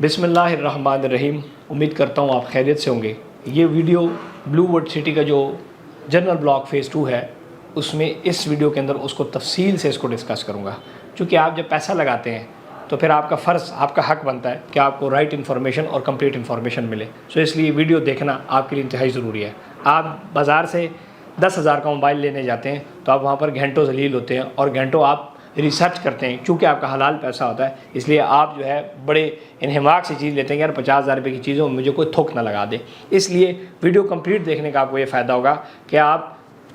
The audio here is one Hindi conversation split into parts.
बिस्मिल्लाहिर्रहमानिर्रहीम। उम्मीद करता हूँ आप खैरियत से होंगे। ये वीडियो ब्लू वर्ल्ड सिटी का जो जनरल ब्लॉक फ़ेज़ 2 है, उसमें इस वीडियो के अंदर उसको तफसील से इसको डिस्कस करूँगा। क्योंकि आप जब पैसा लगाते हैं तो फिर आपका फ़र्ज़, आपका हक बनता है कि आपको राइट इन्फॉर्मेशन और कंप्लीट इन्फॉर्मेशन मिले। सो इसलिए वीडियो देखना आपके लिए इंतहाई ज़रूरी है। आप बाज़ार से 10,000 का मोबाइल लेने जाते हैं तो आप वहाँ पर घंटों जलील होते हैं और घंटों आप रिसर्च करते हैं। चूँकि आपका हलाल पैसा होता है, इसलिए आप जो है बड़े इन्हिमाक से चीज़ लेते हैं कि यार 50,000 रुपये की चीज़ों में मुझे कोई थोक ना लगा दे। इसलिए वीडियो कंप्लीट देखने का आपको ये फ़ायदा होगा कि आप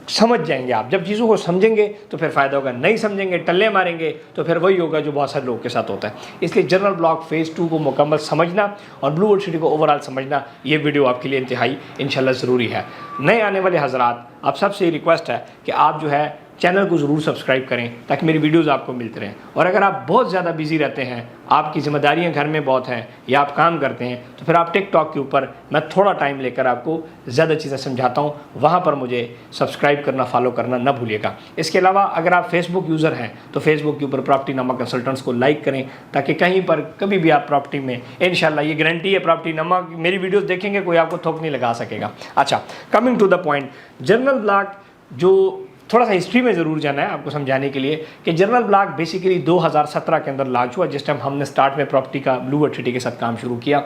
समझ जाएंगे। आप जब चीज़ों को समझेंगे तो फिर फ़ायदा होगा, नहीं समझेंगे, टल्ले मारेंगे तो फिर वही होगा जो बहुत सारे लोगों के साथ होता है। इसलिए जनरल ब्लॉक फ़ेज़ 2 को मुकम्मल समझना और ब्लू वर्ल्ड सिटी को ओवरऑल समझना, ये वीडियो आपके लिए इंतहाई इंशाल्लाह ज़रूरी है। नए आने वाले हज़रात, आप सबसे रिक्वेस्ट है कि आप जो है चैनल को ज़रूर सब्सक्राइब करें ताकि मेरी वीडियोज़ आपको मिलते रहें। और अगर आप बहुत ज़्यादा बिजी रहते हैं, आपकी ज़िम्मेदारियां घर में बहुत हैं या आप काम करते हैं, तो फिर आप टिकटॉक के ऊपर मैं थोड़ा टाइम लेकर आपको ज़्यादा चीज़ें समझाता हूँ। वहाँ पर मुझे सब्सक्राइब करना, फॉलो करना ना भूलिएगा। इसके अलावा अगर आप फेसबुक यूज़र हैं तो फेसबुक के ऊपर प्रॉपर्टी नामा कंसल्टेंट्स को लाइक करें ताकि कहीं पर कभी भी आप प्रॉपर्टी में, इंशाल्लाह ये गारंटी है, प्रॉपर्टी नामा मेरी वीडियोज़ देखेंगे कोई आपको थोक नहीं लगा सकेगा। अच्छा, coming to the point, general block जो थोड़ा सा हिस्ट्री में ज़रूर जाना है आपको समझाने के लिए कि जनरल ब्लॉक बेसिकली 2017 के अंदर लॉन्च हुआ, जिस टाइम हमने स्टार्ट में प्रॉपर्टी का ब्लू वर्ल्ड सिटी के साथ काम शुरू किया।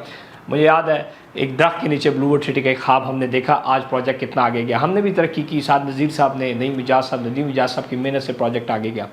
मुझे याद है एक दरख्त के नीचे ब्लू वर्ल्ड सिटी का एक ख्वाब हमने देखा। आज प्रोजेक्ट कितना आगे गया, हमने भी तरक्की की, साथ नज़ीर साहब ने, नईम मिजाज साहब की मेहनत से प्रोजेक्ट आगे गया।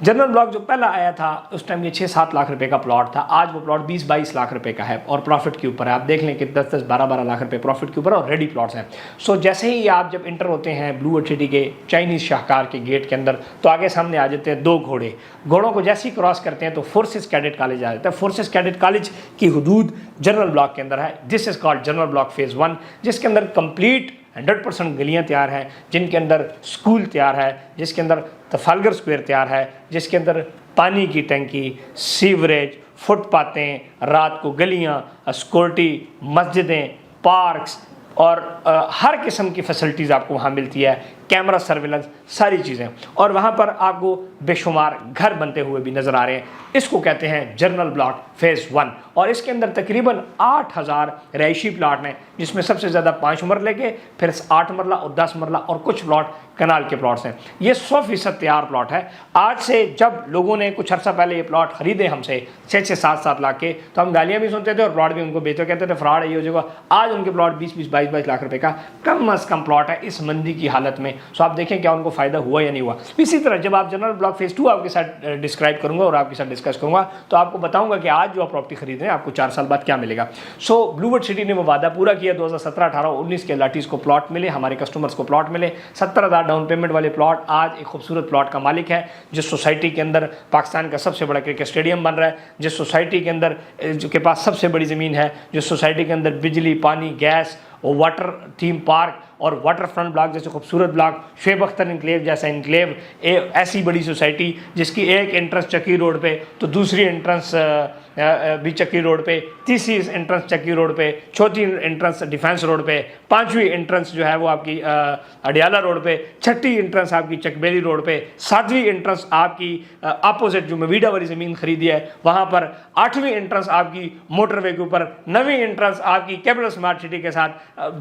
जनरल ब्लॉक जो पहला आया था उस टाइम ये 6-7 लाख रुपए का प्लॉट था। आज वो प्लॉट 20-22 लाख रुपए का है और प्रॉफिट के ऊपर है। आप देख लें कि 10-10, 12-12 लाख रुपए प्रॉफिट के ऊपर और रेडी प्लॉट्स हैं। सो जैसे ही आप जब इंटर होते हैं ब्लू वर्ल्ड सिटी के चाइनीज़ शाहकार के गेट के अंदर, तो आगे सामने आ जाते हैं 2 घोड़े। घोड़ों को जैसे ही क्रॉस करते हैं तो फोर्सेस कैडेट कॉलेज आ जाता है। फोर्सेस कैडेट कॉलेज की हदूद जनरल ब्लॉक के अंदर है। This is called general block phase 1, जिसके अंदर कंप्लीट 100% गलियाँ तैयार हैं, जिनके अंदर स्कूल तैयार है, जिसके अंदर तफालगर स्क्वायर तैयार है, जिसके अंदर पानी की टंकी, सीवरेज, फुटपाथें, रात को गलियाँ, सिक्योरिटी, मस्जिदें, पार्क्स और हर किस्म की फैसिलिटीज़ आपको वहाँ मिलती है। कैमरा सर्विलेंस, सारी चीज़ें। और वहाँ पर आपको बेशुमार घर बनते हुए भी नज़र आ रहे हैं। इसको कहते हैं जनरल ब्लॉक फ़ेज़ 1। और इसके अंदर तकरीबन 8,000 रहायशी प्लाट हैं, जिसमें सबसे ज़्यादा 5 मरले के, फिर 8 मरला और 10 मरला और कुछ प्लॉट कनाल के प्लॉट्स हैं। ये 100% तैयार प्लॉट है। आज से जब लोगों ने कुछ अर्सा पहले ये प्लॉट खरीदे हमसे 6-6, 7-7 लाख के, तो हम गालियाँ भी सुनते थे और प्लॉट भी उनको बेचते, कहते थे फ्रॉड है, ये हो जाएगा। आज उनके प्लॉट 20-20, 22-22 लाख रुपए का कम अज़ कम प्लॉट है इस मंदी की हालत में। सो आप देखें क्या उनको फ़ायदा हुआ या नहीं हुआ। इसी तरह जब आप जनरल ब्लॉक फ़ेज़ 2 आपके साथ डिस्क्राइब करूँगा और आपके साथ डिस्कस करूँगा, तो आपको बताऊँगा कि आज जो आप प्रॉपर्टी खरीद रहे हैं आपको 4 साल बाद क्या मिलेगा। सो ब्लू वर्ल्ड सिटी ने वो वादा पूरा किया। 2017, 18, 19 के लाटीज़ को प्लॉट मिले, हमारे कस्टमर्स को प्लॉट मिले। 70,000 डाउन पेमेंट वाले प्लॉट आज एक खूबसूरत प्लॉट का मालिक है। जिस सोसाइटी के अंदर पाकिस्तान का सबसे बड़ा क्रिकेट स्टेडियम बन रहा है, जिस सोसाइटी के अंदर जो के पास सबसे बड़ी ज़मीन है, जिस सोसाइटी के अंदर बिजली, पानी, गैस और वाटर थीम पार्क और वाटर फ्रंट ब्लॉक जैसे खूबसूरत ब्लॉक, शुएब अख्तर इनक्लेव जैसा इनक्लेव, ऐसी बड़ी सोसाइटी जिसकी एक एंट्रेंस चक्की रोड पे, तो दूसरी एंट्रेंस भी चक्की रोड पे, तीसरी एंट्रेंस चक्की रोड पे, चौथी एंट्रेंस डिफेंस रोड पे, 5वीं एंट्रेंस जो है वो आपकी अडियाला रोड पे, 6ठी एंट्रेंस आपकी चकबेली रोड पे, 7वीं एंट्रेंस आपकी अपोजिट जो मवीडा वाली ज़मीन खरीदी है वहाँ पर, 8वीं एंट्रेंस आपकी मोटरवे के ऊपर, 9वीं एंट्रेंस आपकी कैपिटल स्मार्ट सिटी के साथ,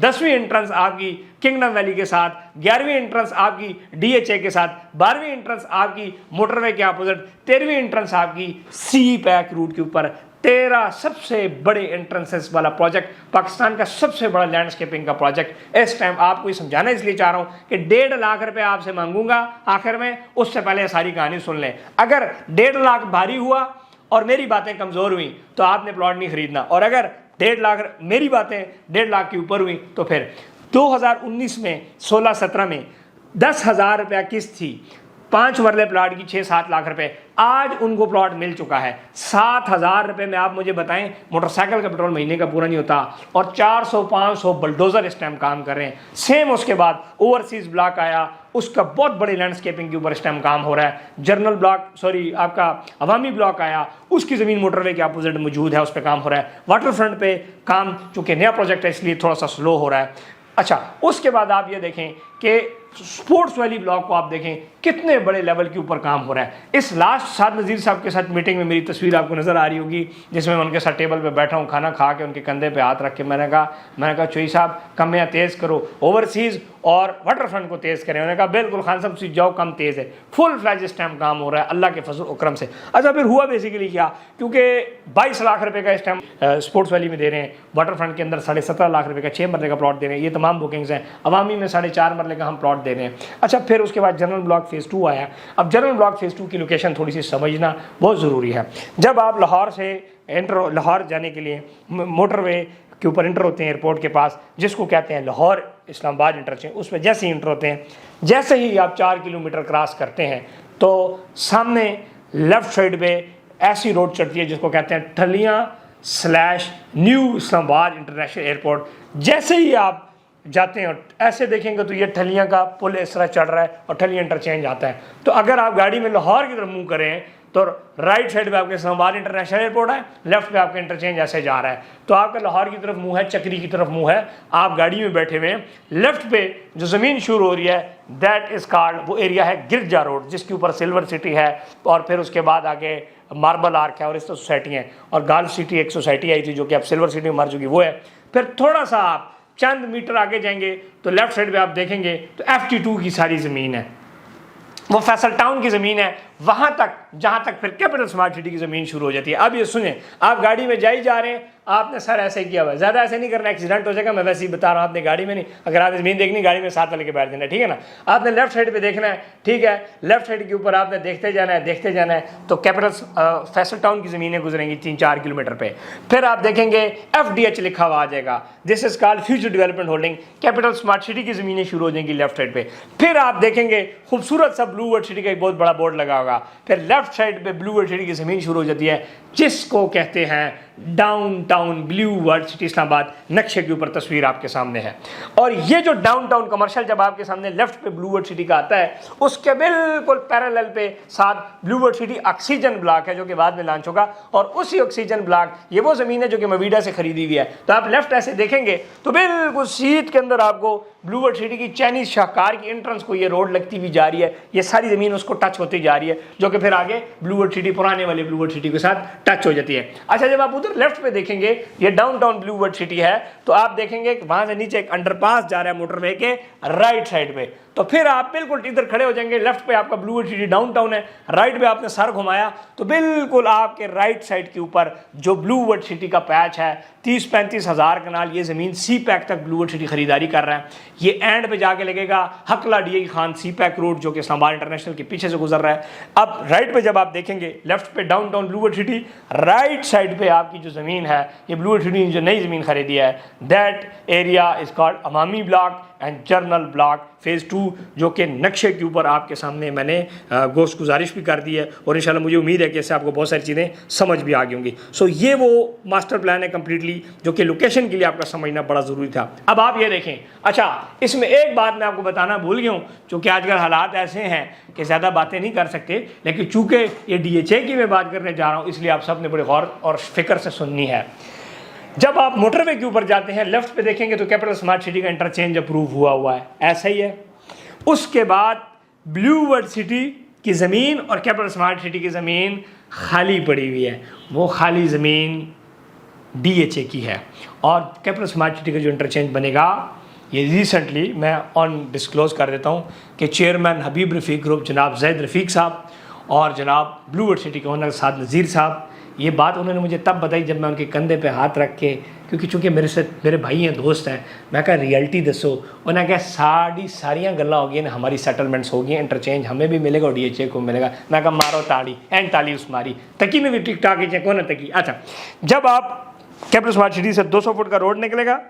10वीं एंट्रेंस आपकी किंगडम वैली के साथ, 11वीं एंट्रेंस आपकी DHA के साथ, 12वीं एंट्रेंस आपकी मोटरवे के अपोजिट, 13वीं एंट्रेंस आपकी सी पैक रूट के ऊपर। 13 सबसे बड़े एंट्रेंसेस वाला प्रोजेक्ट, पाकिस्तान का सबसे बड़ा लैंडस्केपिंग का प्रोजेक्ट। इस टाइम आपको ये समझाना इसलिए चाह रहा हूँ कि 1.5 लाख रुपए आपसे मांगूंगा आखिर में, उससे पहले सारी कहानी सुन लें। अगर 1.5 लाख भारी हुआ और मेरी बातें कमज़ोर हुई तो आपने प्लॉट नहीं खरीदना, और अगर 1.5 लाख मेरी बातें 1.5 लाख के ऊपर हुई तो फिर 2019 में 16-17 में 10,000 रुपया किस्त थी, 5 मरले प्लॉट की 6-7 लाख रुपए। आज उनको प्लॉट मिल चुका है 7,000 रुपए में। आप मुझे बताएं, मोटरसाइकिल का पेट्रोल महीने का पूरा नहीं होता और 400-500 बुलडोजर इस टाइम काम कर रहे हैं। सेम उसके बाद ओवरसीज ब्लॉक आया, उसका बहुत बड़े लैंडस्केपिंग के ऊपर इस टाइम काम हो रहा है। जनरल ब्लॉक आपका अवामी ब्लॉक आया, उसकी ज़मीन मोटरवे के अपोजिट मौजूद है, उस पर काम हो रहा है। वाटर फ्रंट पे काम चूँकि नया प्रोजेक्ट है इसलिए थोड़ा सा स्लो हो रहा है। अच्छा, उसके बाद आप ये देखें कि स्पोर्ट्स वैली ब्लॉक को आप देखें कितने बड़े लेवल के ऊपर काम हो रहा है। इस लास्ट साद नज़ीर साहब के साथ मीटिंग में मेरी तस्वीर आपको नज़र आ रही होगी, जिसमें मैं उनके साथ टेबल पे बैठा हूँ, खाना खा के उनके कंधे पे हाथ रख के मैंने कहा चोई साहब कमियाँ तेज़ करो, ओवरसीज़ और वाटर फ्रंट को तेज़ करें। उन्होंने कहा बिल्कुल खान साहब सीख जाओ, कम तेज़ है। फुल फ्लैज इस टाइम काम हो रहा है अल्लाह के फजल उकरम से। अच्छा फिर हुआ बेसिकली क्या, क्योंकि 22 लाख रुपए का इस टाइम स्पोर्ट्स वैली में दे रहे हैं, वाटर फ्रंट के अंदर 17.5 लाख रुपए का 6 मरले का प्लॉट दे रहे हैं, ये तमाम बुकिंग्स हैं। अवामी में 4.5 मरले का हम प्लॉट दे रहे हैं। अच्छा फिर उसके बाद जनरल ब्लॉक फेज़ 2 आया। अब जनरल ब्लॉक फेज़ 2 की लोकेशन थोड़ी सी समझना बहुत ज़रूरी है। जब आप लाहौर से लाहौर जाने के लिए मोटरवे के ऊपर इंटर होते हैं एयरपोर्ट के पास, जिसको कहते हैं लाहौर इस्लामाबाद इंटरचेंज, उसमें जैसे ही इंटर होते हैं, जैसे ही आप 4 किलोमीटर क्रॉस करते हैं तो सामने लेफ्ट साइड पे ऐसी रोड चढ़ती है जिसको कहते हैं ठलियां/न्यू इस्लामाबाद इंटरनेशनल एयरपोर्ट। जैसे ही आप जाते हैं और ऐसे देखेंगे तो ये ठलियां का पुल इस तरह चढ़ रहा है और ठलियां इंटरचेंज आता है। तो अगर आप गाड़ी में लाहौर की तरफ मूव करें तो राइट साइड पे आपके इस्लामाबाद इंटरनेशनल एयरपोर्ट है, लेफ्ट पे आपका इंटरचेंज ऐसे जा रहा है। तो आपका लाहौर की तरफ मुंह है, चक्री की तरफ मुंह है, आप गाड़ी में बैठे हुए हैं, लेफ्ट पे जो ज़मीन शुरू हो रही है दैट इज़ कॉल्ड, वो एरिया है गिरजा रोड, जिसके ऊपर सिल्वर सिटी है और फिर उसके बाद आगे मार्बल आर्क है और इस तरह सोसाइटी हैं, और गाल्फ सिटी एक सोसाइटी आई थी जो कि अब सिल्वर सिटी में मर चुकी, वो है। फिर थोड़ा सा आप चंद मीटर आगे जाएंगे तो लेफ्ट साइड पे आप देखेंगे तो FT2 की सारी ज़मीन है, वो फैसल टाउन की ज़मीन है, वहाँ तक जहाँ तक फिर कैपिटल स्मार्ट सिटी की ज़मीन शुरू हो जाती है। अब ये सुने, आप गाड़ी में जा ही जा रहे हैं, आपने सर ऐसे किया हुआ है, ज़्यादा ऐसे नहीं करना, एक्सीडेंट हो जाएगा, मैं वैसे ही बता रहा हूँ, आपने गाड़ी में नहीं, अगर आपने ज़मीन देखनी गाड़ी में साथ लेके बैठ देना है, ठीक है ना। आपने लेफ्ट साइड पे देखना है, ठीक है, लेफ्ट साइड के ऊपर आपने देखते जाना है, देखते जाना है, तो कैपिटल फैसल टाउन की ज़मीनें गुजरेंगी 3-4 किलोमीटर पे। फिर आप देखेंगे FDH लिखा हुआ आ जाएगा, this is called future development holding, capital smart city की ज़मीनें शुरू हो जाएंगी लेफ्ट साइड पे। फिर आप देखेंगे खूबसूरत सा ब्लू वर्ल्ड सिटी का एक बहुत बड़ा बोर्ड लगा होगा, फिर लेफ्ट साइड पे ब्लू वर्ल्ड सिटी की ज़मीन शुरू हो जाती है, जिसको कहते हैं downtown blue world city Islamabad. नक्शे के ऊपर तस्वीर आपके सामने है, और ये जो डाउनटाउन कमर्शियल जब आपके सामने लेफ्ट पे ब्लू वर्ल्ड सिटी का आता है, उसके बिल्कुल पैरेलल पे साथ blue world city oxygen block है जो कि बाद में लॉन्च होगा, और उसी ऑक्सीजन ब्लॉक ये वो ज़मीन है जो कि मवीडा से खरीदी हुई है। तो आप लेफ्ट ऐसे देखेंगे तो बिल्कुल सीट के अंदर आपको ब्लू वर्ल्ड सिटी की चाइनीज शाहकार की एंट्रेंस को ये रोड लगती हुई जा रही है, ये सारी ज़मीन उसको टच होती जा रही है, जो कि फिर आगे ब्लू वर्ल्ड सिटी पुराने वाले ब्लू वर्ल्ड सिटी के साथ टच हो जाती है। अच्छा जब आप उधर लेफ्ट पे देखेंगे ये डाउनटाउन ब्लू वर्ल्ड सिटी है, तो आप देखेंगे वहां से नीचे एक अंडरपास जा रहा है मोटरवे के राइट साइड पे, तो फिर आप बिल्कुल इधर खड़े हो जाएंगे, लेफ्ट पे आपका ब्लू वर्ल्ड सिटी डाउनटाउन है, राइट पे आपने सर घुमाया तो बिल्कुल आपके राइट साइड के ऊपर जो ब्लू वर्ल्ड सिटी का पैच है 30-35 हज़ार कनाल, ये ज़मीन CPEC तक ब्लू वर्ल्ड सिटी खरीदारी कर रहा है। ये एंड पे जाके लगेगा हकला DI खान CPEC रोड जो कि इस्लामाबाद इंटरनेशनल के पीछे से गुजर रहा है। अब राइट पे जब आप देखेंगे लेफ्ट पे downtown blue world city, right side पे आपकी जो ज़मीन है ये ब्लू वर्ल्ड सिटी ने जो नई ज़मीन खरीदी है that area is called Awami block and journal block phase 2, जो कि नक्शे के ऊपर आपके सामने मैंने गोश्त गुजारिश भी कर दी है, और इंशाल्लाह मुझे उम्मीद है कि इससे आपको बहुत सारी चीज़ें समझ भी आ गई होंगी। सो ये वो मास्टर प्लान है कम्प्लीटली, जो कि लोकेशन के लिए आपका समझना बड़ा ज़रूरी था। अब आप ये देखें, अच्छा इसमें एक बात मैं आपको बताना भूल गया हूँ, चूँकि आजकल हालात ऐसे हैं कि ज़्यादा बातें नहीं कर सकते, लेकिन चूँकि ये DHA की मैं बात करने जा रहा हूँ, इसलिए आप सब ने बड़े गौर और फिक्र से सुननी है। जब आप मोटरवे के ऊपर जाते हैं लेफ्ट पे देखेंगे तो कैपिटल स्मार्ट सिटी का इंटरचेंज अप्रूव हुआ है, ऐसा ही है। उसके बाद ब्लू वर्ल्ड सिटी की ज़मीन और कैपिटल स्मार्ट सिटी की ज़मीन खाली पड़ी हुई है, वो खाली ज़मीन DHA की है, और कैपिटल स्मार्ट सिटी का जो इंटरचेंज बनेगा ये रिसेंटली मैं ऑन डिस्क्लोज़ कर देता हूँ कि चेयरमैन हबीब रफ़ीक ग्रुप जनाब जैद रफ़ीक साहब और जनाब ब्लू वर्ल्ड सिटी के ओनर साद नज़ीर साहब, ये बात उन्होंने मुझे तब बताई जब मैं उनके कंधे पे हाथ रख के, क्योंकि चूँकि मेरे भाई हैं, दोस्त हैं, मैं कहा रियलिटी दसो, उन्हें कहा सारियाँ गल्ला हो गई, हमारी सेटलमेंट्स हो गई, इंटरचेंज हमें भी मिलेगा और DHA को मिलेगा। मैं कहा मारो ताड़ी, एंड ताली उस मारी, तकी में भी टिक टाक ही कौन है तकी। अच्छा जब आप कैपिटल स्मार्ट सिटी से 200 फुट का रोड निकलेगा,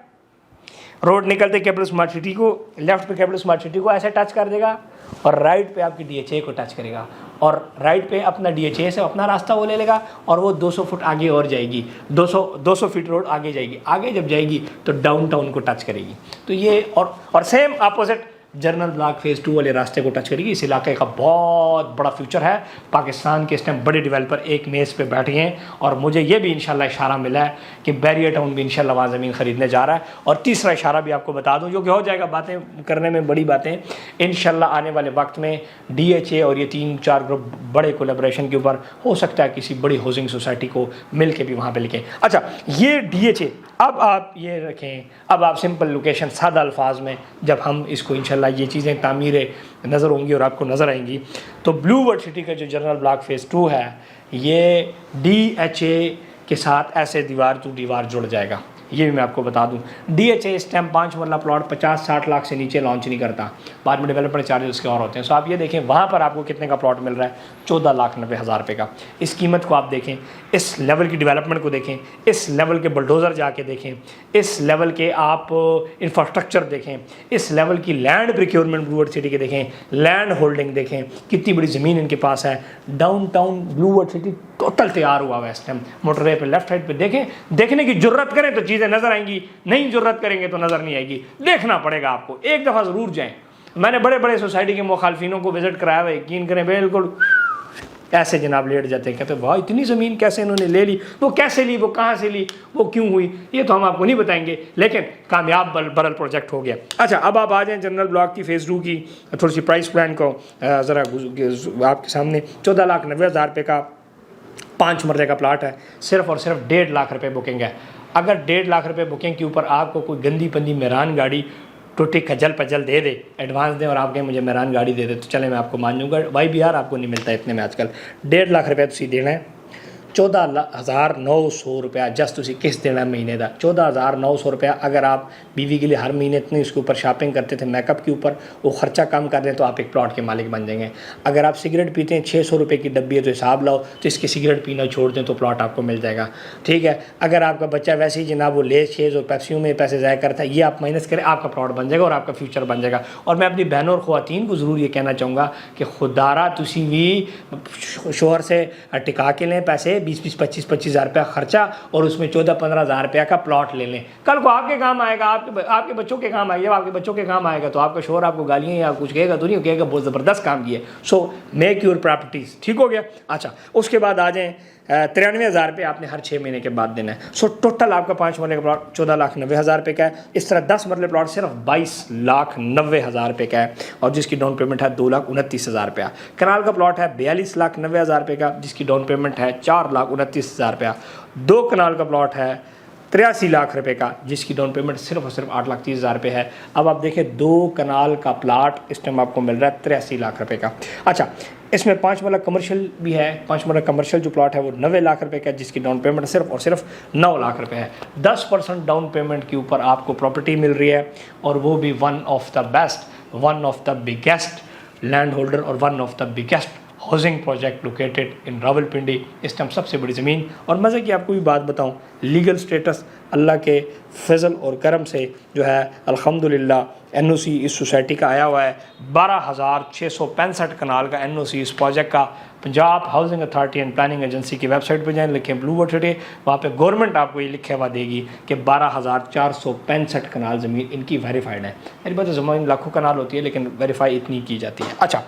रोड निकलते कैपिटल स्मार्ट सिटी को लेफ्ट पे कैपिटल स्मार्ट सिटी को ऐसे टच कर देगा, और राइट पे आपकी DHA को टच करेगा, और राइट पे अपना DHA से अपना रास्ता वो ले लेगा, और वो 200 फुट आगे और जाएगी, 200 फीट रोड आगे जाएगी, आगे जब जाएगी तो डाउनटाउन को टच करेगी। तो ये और same opposite general block phase 2 वाले रास्ते को टच करेगी। इस इलाके का बहुत बड़ा फ्यूचर है। पाकिस्तान के इस टाइम बड़े डेवलपर एक मेज़ पे बैठे हैं और मुझे ये भी इंशाल्लाह इशारा मिला है कि बैरियर टाउन भी इंशाल्लाह वहाँ ज़मीन ख़रीदने जा रहा है। और तीसरा इशारा भी आपको बता दूँ, जो कि हो जाएगा बातें करने में बड़ी बातें, इंशाल्लाह आने वाले वक्त में DHA और ये 3-4 ग्रुप बड़े कोलेब्रेशन के ऊपर हो सकता है किसी बड़ी हाउसिंग सोसाइटी को मिल के भी वहाँ पर लिखें। अच्छा, ये DHA अब आप ये रखें, अब आप सिंपल लोकेशन सादा अल्फाज में जब हम इसको इंशाल्लाह ये चीज़ें तामीर नज़र होंगी और आपको नज़र आएंगी, तो ब्लू वर्ल्ड सिटी का जो जनरल ब्लॉक फेज़ 2 है ये DHA के साथ ऐसे दीवार टू दीवार जुड़ जाएगा। ये भी मैं आपको बता दूं, DHA इस टाइम 5 मरला प्लॉट 50-60 लाख से नीचे लॉन्च नहीं करता, बाद में डेवलपमेंट चार्जेस उसके और होते हैं। सो आप ये देखें वहाँ पर आपको कितने का प्लॉट मिल रहा है, 14,90,000 रुपये का। इस कीमत को आप देखें, इस लेवल की डेवलपमेंट को देखें, इस लेवल के बुलडोज़र जाके देखें, इस लेवल के आप इंफ्रास्ट्रक्चर देखें, इस लेवल की land procurement blue world city के देखें, लैंड होल्डिंग देखें, कितनी बड़ी ज़मीन इनके पास है। Downtown blue world city total तैयार हुआ है इस टाइम। मोटरवे पे लेफ्ट साइड पे देखें, देखने की जरूरत करें तो चीज़ें नज़र आएंगी, नहीं जरूरत करेंगे तो नज़र नहीं आएगी। देखना पड़ेगा आपको, एक दफ़ा ज़रूर जाएं। मैंने बड़े बड़े सोसाइटी के मुखालफिनों को विज़िट कराया हुआ, यकीन करें बिल्कुल ऐसे जनाब लेट जाते हैं, कहते हैं वाह इतनी ज़मीन कैसे इन्होंने ले ली, वो कैसे ली, वो कहाँ से ली, वो क्यों हुई, ये तो हम आपको नहीं बताएंगे, लेकिन कामयाब बरल प्रोजेक्ट हो गया। अच्छा, अब आप आ जाएँ जनरल ब्लॉक की फेज़ 2 की थोड़ी सी प्राइस प्लान को ज़रा आपके सामने। 14,90,000 रुपये का 5 मरले का प्लाट है, सिर्फ और सिर्फ 1.5 लाख रुपये बुकिंग है। अगर 1.5 लाख रुपये बुकिंग के ऊपर आपको कोई गंदी पंदी मेरान गाड़ी टूटी खजल पजल दे दे, एडवांस दें और आप कहें मुझे मेरान गाड़ी दे दे, तो चले मैं आपको मान लूँगा। भाई बिहार आपको नहीं मिलता इतने में आजकल। 1.5 लाख रुपये तुसी देना है, 14,900 रुपया जस्ट उसी किस्त देना महीने का। 14,900 रुपया अगर आप बीवी के लिए हर महीने इतनी उसके ऊपर शॉपिंग करते थे मेकअप के ऊपर, वो खर्चा कम कर दें तो आप एक प्लॉट के मालिक बन जाएंगे। अगर आप सिगरेट पीते हैं 600 रुपये की डब्बी है तो हिसाब लाओ, तो इसके सिगरेट पीना छोड़ दें तो प्लॉट आपको मिल जाएगा। ठीक है, अगर आपका बच्चा वैसे ही जनाब वो लेस शेज और पेप्सियों में पैसे ज़ाया करता है, ये आप माइनस करें, आपका प्लॉट बन जाएगा और आपका फ्यूचर बन जाएगा। और मैं अपनी बहनों और ख़वातीन को ज़रूर ये कहना चाहूँगा कि खुदारा तुसी भी शोहर से टिका के लें पैसे, 20-20, 25-25 हज़ार रुपया खर्चा और उसमें 14-15 हज़ार रुपया का प्लॉट ले लें। कल को आपके काम आएगा, आपके बच्चों के काम आएगा। जब आपके बचों के काम आएगा तो आपका शोहर आपको गालियाँ या कुछ कहेगा तो नहीं, कहेगा बहुत ज़बरदस्त काम किया। So make your properties. ठीक हो गया। अच्छा, उसके बाद आ जाएँ 93,000 रुपये आपने हर 6 महीने के बाद देना है। सो टोटल आपका 5 मरले का प्लॉट 14,90,000 रुपये का है। इस तरह 10 मरले प्लॉट सिर्फ 22,90,000 रुपये का है और जिसकी डाउन पेमेंट है 2,29,000 रुपया। कनाल का प्लॉट है 42,90,000 रुपये का, जिसकी डाउन पेमेंट है 4,29,000 रुपया। 2 कनाल का प्लॉट है 83 लाख रुपए का, जिसकी डाउन पेमेंट सिर्फ और सिर्फ 8,30,000 रुपये है। अब आप देखें 2 कनाल का प्लाट इस टाइम आपको मिल रहा है 83 लाख रुपए का। अच्छा, इसमें 5 मरला कमर्शियल भी है। 5 मरला कमर्शियल जो प्लॉट है वो 90 लाख रुपए का, जिसकी डाउन पेमेंट सिर्फ और सिर्फ 9 लाख रुपए है। 10% डाउन पेमेंट के ऊपर आपको प्रॉपर्टी मिल रही है और वो भी one of the best, one of the biggest land holder और one of the biggest housing project located in Rawalpindi. इस टाइम सबसे बड़ी ज़मीन। और मज़े की आपको भी बात बताऊं, लीगल स्टेटस अल्लाह के फजल और करम से जो है अल्हम्दुलिल्लाह NOC इस सोसाइटी का आया हुआ है। 12,665 कनाल का NOC इस प्रोजेक्ट का। Punjab housing authority and planning agency की वेबसाइट पर जाएँ, लिखें ब्लू वर्ल्ड सिटी, वहाँ पे गवर्नमेंट आपको ये लिखे हुआ देगी कि 12,465 कनाल ज़मीन इनकी वेरीफाइड है। मेरी बात ज़मीन लाखों कनाल होती है लेकिन वेरीफाई इतनी की जाती है। अच्छा,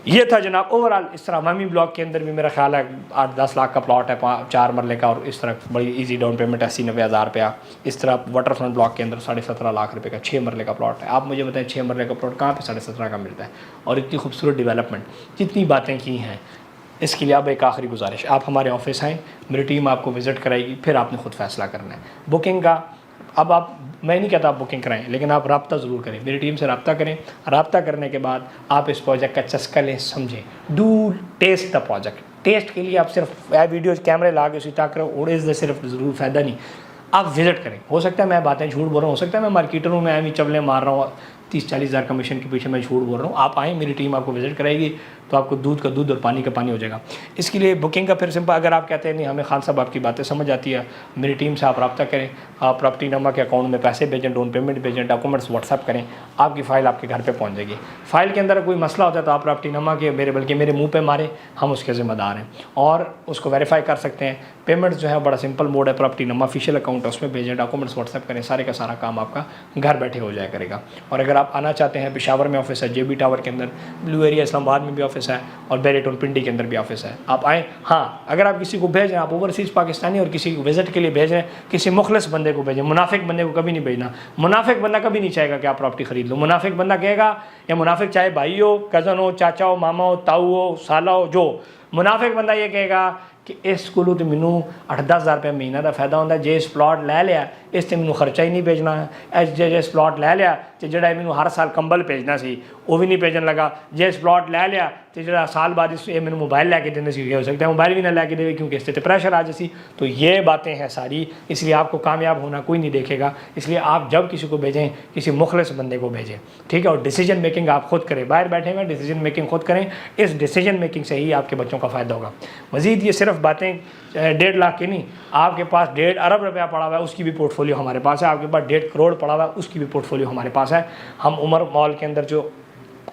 ये था जनाब ओवरऑल। इस तरह मामी ब्लॉक के अंदर भी मेरा ख्याल है 8-10 लाख का प्लॉट है 4 मरले का, और इस तरह बड़ी इजी डाउन पेमेंट 80-90 हज़ार रुपया। इस तरह वाटर फ्रंट ब्लॉक के अंदर 17.5 लाख रुपए का 6 मरले का प्लॉट है। आप मुझे बताएं 6 मरले का प्लॉट कहाँ पे 17.5 का मिलता है? और इतनी खूबसूरत डेवलपमेंट, जितनी बातें की हैं, इसके लिए अब एक आखिरी गुजारिश, आप हमारे ऑफिस आएँ, मेरी टीम आपको विज़िट कराएगी, फिर आपने खुद फैसला करना है बुकिंग का। अब आप, मैं नहीं कहता आप बुकिंग कराएं, लेकिन आप रब्ता ज़रूर करें, मेरी टीम से रब्ता करें। रब्ता करने के बाद आप इस प्रोजेक्ट का चस्का लें, समझें, do test the project. Test के लिए आप सिर्फ वीडियोज़ कैमरे ला के उसी ताक रहे उड़े से सिर्फ ज़रूर फ़ायदा नहीं, आप विज़िट करें। हो सकता है मैं बातें झूठ बोल रहा हूँ, हो सकता है मैं मार्केटरों में भी चवले मार रहा हूँ, 30-40 हज़ार कमीशन के पीछे मैं झूठ बोल रहा हूँ। आप आएँ, मेरी टीम आपको विज़िट कराएगी तो आपको दूध का दूध और पानी का पानी हो जाएगा। इसके लिए बुकिंग का फिर सिंपल, अगर आप कहते हैं नहीं हमें खान साहब आपकी बातें समझ आती है, मेरी टीम से आप रब्ता करें, आप प्रॉपर्टी नमा के अकाउंट में पैसे भेजें, डाउन पेमेंट भेजें, डॉक्यूमेंट्स व्हाट्सअप करें, आपकी फ़ाइल आपके घर पे पहुंच जाएगी। फ़ाइल के अंदर कोई मसला होता है तो आप प्रॉपर्टी नमा के मेरे मुँह पर मारें, हम उसके ज़िम्मेदार हैं और उसको वेरीफाई कर सकते हैं। पेमेंट जो है बड़ा सिंपल मोड है, प्रॉपर्टी नमा ऑफिशियल अकाउंट है उसमें भेजें, डॉक्यूमेंट्स व्हाट्सअप करें, सारे का सारा काम आपका घर बैठे हो जाया करेगा। और अगर अगर आप आना चाहते हैं, पेशावर में ऑफिस है, JB टावर के अंदर, ब्लू एरिया इस्लामाबाद में भी ऑफिस है और बैरेटोन पिंडी के अंदर भी ऑफिस है, आप आएँ। हाँ, अगर आप किसी को भेज रहे हैं, आप ओवरसीज़ पाकिस्तानी और किसी को विजिट के लिए भेज रहे हैं, किसी मुखलिस बंदे को भेजें, मुनाफिक बंदे को कभी नहीं भेजना। मुनाफिक बंदा कभी नहीं चाहेगा कि आप प्रॉपर्टी खरीद लो। मुनाफिक बंदा कहेगा, या मुनाफिक चाहे भाई हो, कज़न हो, चाचा हो, मामा हो, ताऊ हो, साला हो, जो मुनाफिक बंदा ये कहेगा कि इस कोलों तो मैनू 8-10 हज़ार रुपये महीना का फायदा होता, जे इस प्लॉट लै लिया इस ते मैनू खर्चा ही नहीं भेजना है, जे इस प्लॉट लै लिया तो जोड़ा मैनू हर साल कंबल भेजना सी वो भी नहीं भेजन लगा, जे इस प्लॉट लै लिया तो जो साल बाद इस मैंने मोबाइल लैके देने से हो सकता है मोबाइल भी ना लैके दे क्योंकि इससे प्रेशर आ जासी। तो ये बातें हैं सारी, इसलिए आपको कामयाब होना कोई नहीं देखेगा। इसलिए आप जब किसी को भेजें, किसी मुखलिस बंदे को भेजें, ठीक है। और डिसीजन मेकिंग आप खुद करें, बाहर बैठे हुए डिसीजन मेकिंग खुद करें, इस डिसीजन मेकिंग से ही आपके बच्चों का फ़ायदा होगा। मज़ीद ये सिर्फ बातें 1.5 लाख की नहीं, आपके पास 1.5 अरब रुपया पड़ा हुआ है उसकी भी पोर्टफोलियो हमारे पास है, आपके पास 1.5 करोड़ पड़ा हुआ है उसकी भी पोर्टफोलियो हमारे पास है। हम उमर मॉल के अंदर जो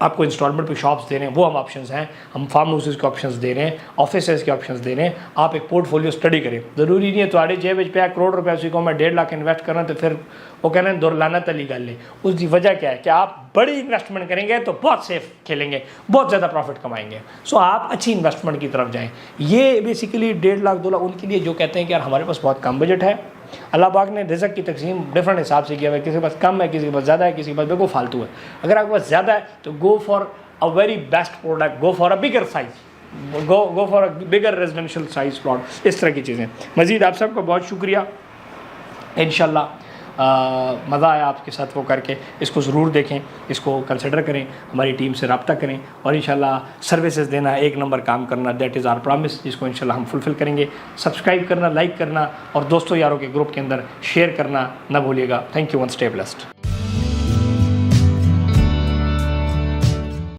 आपको इंस्टॉलमेंट पे शॉप्स दे रहे हैं वो हम ऑप्शंस हैं, हम फार्म हाउसेस के ऑप्शंस दे रहे हैं, ऑफिसेज के ऑप्शंस दे रहे हैं। आप एक पोर्टफोलियो स्टडी करें, ज़रूरी नहीं है तुम्हारे जेब पे 1 करोड़ रुपया उसी को मैं 1.5 लाख इन्वेस्ट करना तो फिर वो कहना दुरलानत अली गल है। उसकी वजह क्या है कि आप बड़ी इन्वेस्टमेंट करेंगे तो बहुत सेफ खेलेंगे, बहुत ज़्यादा प्रॉफिट कमाएंगे। सो आप अच्छी इन्वेस्टमेंट की तरफ जाएँ। ये बेसिकली 1.5 लाख 2 लाख उनके लिए जो कहते हैं कि यार हमारे पास बहुत कम बजट है। अल्लाह पाक ने रिज़्क़ की तकसीम डिफरेंट हिसाब से किया हुआ है, किसी के पास कम है, किसी के पास ज़्यादा है, किसी के पास बिल्कुल फालतू है। अगर आपके पास ज़्यादा है तो go for a very best product, go for a bigger size, go for a bigger residential size plot, इस तरह की चीज़ें। मज़ीद आप सबका बहुत शुक्रिया। इंशाल्लाह मज़ा आया आपके साथ वो करके, इसको ज़रूर देखें, इसको कंसिडर करें, हमारी टीम से रब्ता करें और इंशाल्लाह सर्विसेज देना, 1 नंबर काम करना, दैट इज़ आवर प्रॉमिस, जिसको इंशाल्लाह हम फुलफ़िल करेंगे। सब्सक्राइब करना, लाइक करना और दोस्तों यारों के ग्रुप के अंदर शेयर करना ना भूलिएगा। Thank you, one stay blessed.